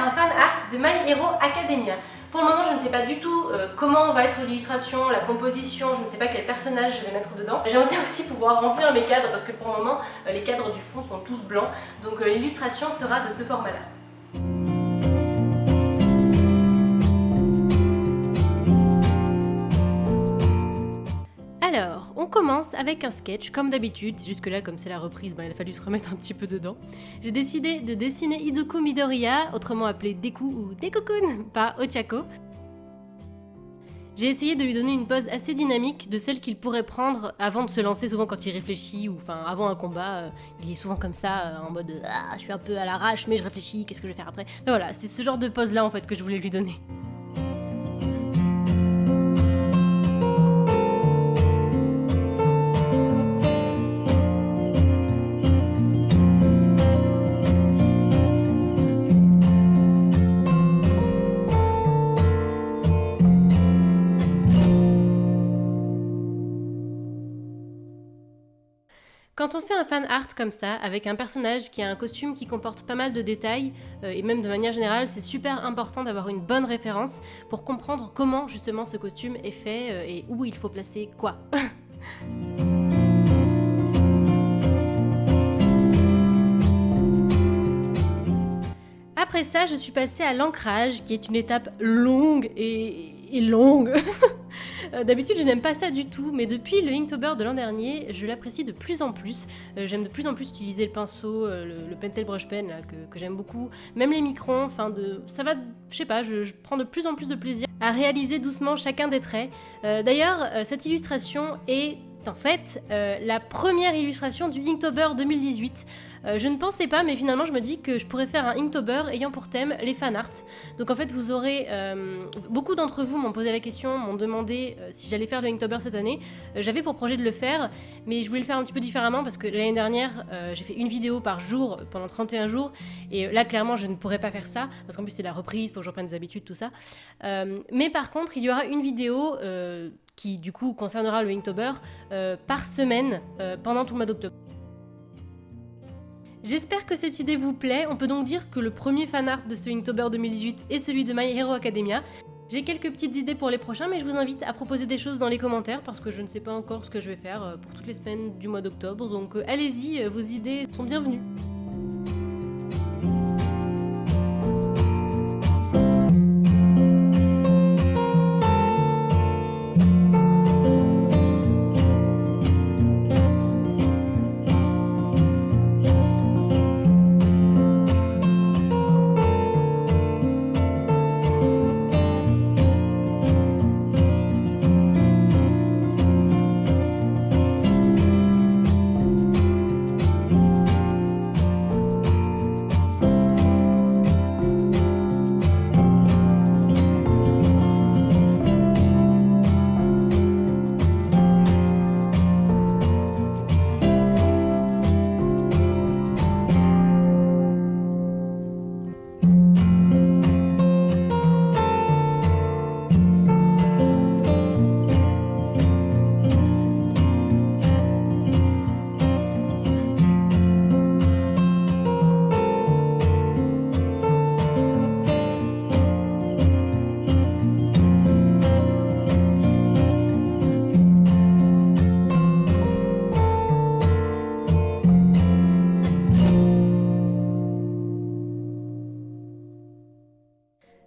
un fan art de My Hero Academia. Pour le moment, je ne sais pas du tout comment va être l'illustration, la composition, je ne sais pas quel personnage je vais mettre dedans. J'aimerais bien aussi pouvoir remplir mes cadres parce que pour le moment, les cadres du fond sont tous blancs. Donc l'illustration sera de ce format-là. Alors, on commence avec un sketch, comme d'habitude. Jusque-là, comme c'est la reprise, il a fallu se remettre un petit peu dedans. J'ai décidé de dessiner Izuku Midoriya, autrement appelé Deku ou Dekokun, par Ochako. J'ai essayé de lui donner une pose assez dynamique, de celle qu'il pourrait prendre avant de se lancer, souvent quand il réfléchit, ou enfin avant un combat, il est souvent comme ça, en mode « Ah, je suis un peu à l'arrache, mais je réfléchis, qu'est-ce que je vais faire après ?» Mais voilà, c'est ce genre de pose-là en fait que je voulais lui donner. Quand on fait un fan art comme ça, avec un personnage qui a un costume qui comporte pas mal de détails, et même de manière générale, c'est super important d'avoir une bonne référence pour comprendre comment justement ce costume est fait et où il faut placer quoi. Après ça, je suis passée à l'ancrage, qui est une étape longue et longue. D'habitude, je n'aime pas ça du tout, mais depuis le Inktober de l'an dernier, je l'apprécie de plus en plus. J'aime de plus en plus utiliser le pinceau, le Pentel Brush Pen, là, que j'aime beaucoup. Même les microns, ça va, je sais pas, je prends de plus en plus de plaisir à réaliser doucement chacun des traits. D'ailleurs, cette illustration est en fait la première illustration du Inktober 2018. Je ne pensais pas, mais finalement je me dis que je pourrais faire un Inktober ayant pour thème les fanarts. Donc en fait vous aurez... beaucoup d'entre vous m'ont posé la question, m'ont demandé si j'allais faire le Inktober cette année. J'avais pour projet de le faire, mais je voulais le faire un petit peu différemment parce que l'année dernière j'ai fait une vidéo par jour pendant 31 jours. Et là clairement je ne pourrais pas faire ça, parce qu'en plus c'est la reprise, faut que je reprenne des habitudes, tout ça. Mais par contre il y aura une vidéo... qui du coup concernera le Inktober par semaine pendant tout le mois d'octobre. J'espère que cette idée vous plaît. On peut donc dire que le premier fanart de ce Inktober 2018 est celui de My Hero Academia. J'ai quelques petites idées pour les prochains, mais je vous invite à proposer des choses dans les commentaires parce que je ne sais pas encore ce que je vais faire pour toutes les semaines du mois d'octobre. Donc allez-y, vos idées sont bienvenues.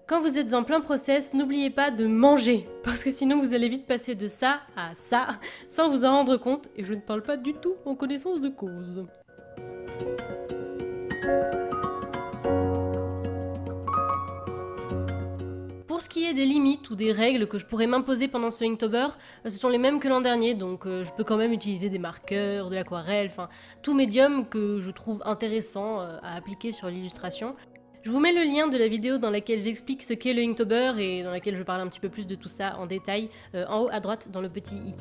Quand vous êtes en plein process, n'oubliez pas de manger, parce que sinon vous allez vite passer de ça à ça, sans vous en rendre compte, et je ne parle pas du tout en connaissance de cause. Pour ce qui est des limites ou des règles que je pourrais m'imposer pendant ce Inktober, ce sont les mêmes que l'an dernier, donc je peux quand même utiliser des marqueurs, de l'aquarelle, enfin tout médium que je trouve intéressant à appliquer sur l'illustration. Je vous mets le lien de la vidéo dans laquelle j'explique ce qu'est le Inktober et dans laquelle je parle un petit peu plus de tout ça en détail, en haut à droite dans le petit i.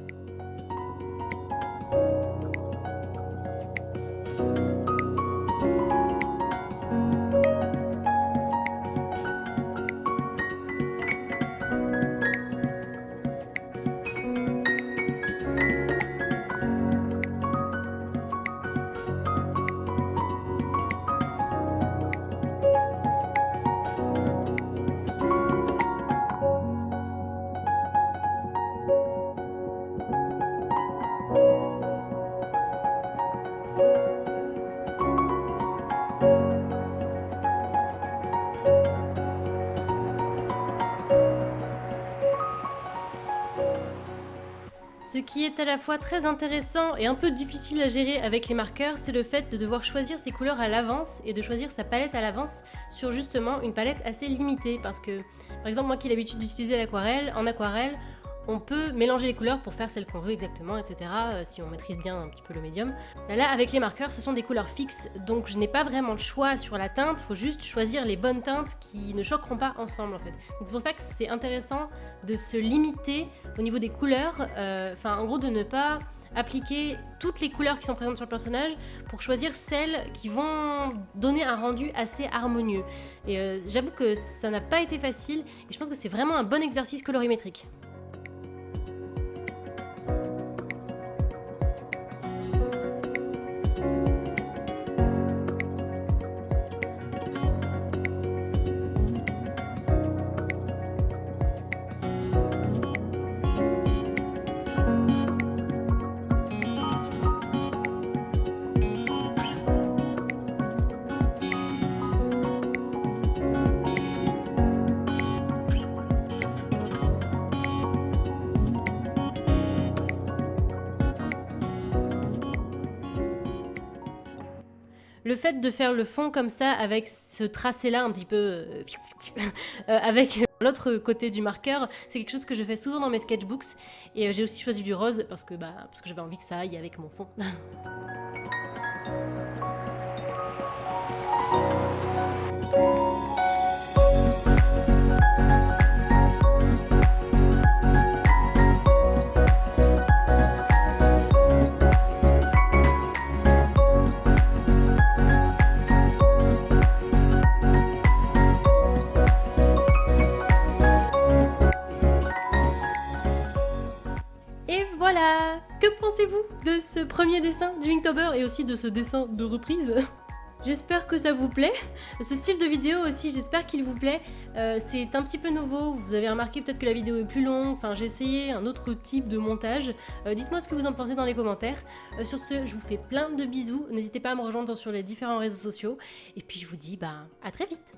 qui est à la fois très intéressant et un peu difficile à gérer avec les marqueurs, c'est le fait de devoir choisir ses couleurs à l'avance et de choisir sa palette à l'avance sur justement une palette assez limitée. Parce que, par exemple, moi qui ai l'habitude d'utiliser l'aquarelle, en aquarelle, on peut mélanger les couleurs pour faire celle qu'on veut exactement, etc. Si on maîtrise bien un petit peu le médium. Là, avec les marqueurs, ce sont des couleurs fixes, donc je n'ai pas vraiment le choix sur la teinte, il faut juste choisir les bonnes teintes qui ne choqueront pas ensemble en fait. Donc c'est pour ça que c'est intéressant de se limiter au niveau des couleurs, en gros de ne pas appliquer toutes les couleurs qui sont présentes sur le personnage pour choisir celles qui vont donner un rendu assez harmonieux. Et j'avoue que ça n'a pas été facile, et je pense que c'est vraiment un bon exercice colorimétrique. Le fait de faire le fond comme ça, avec ce tracé-là un petit peu... avec l'autre côté du marqueur, c'est quelque chose que je fais souvent dans mes sketchbooks. Et j'ai aussi choisi du rose parce que j'avais envie que ça aille avec mon fond. Voilà! Que pensez-vous de ce premier dessin du Inktober et aussi de ce dessin de reprise? J'espère que ça vous plaît. Ce style de vidéo aussi, j'espère qu'il vous plaît. C'est un petit peu nouveau, vous avez remarqué peut-être que la vidéo est plus longue, j'ai essayé un autre type de montage. Dites-moi ce que vous en pensez dans les commentaires. Sur ce, je vous fais plein de bisous, n'hésitez pas à me rejoindre sur les différents réseaux sociaux. Et puis je vous dis à très vite!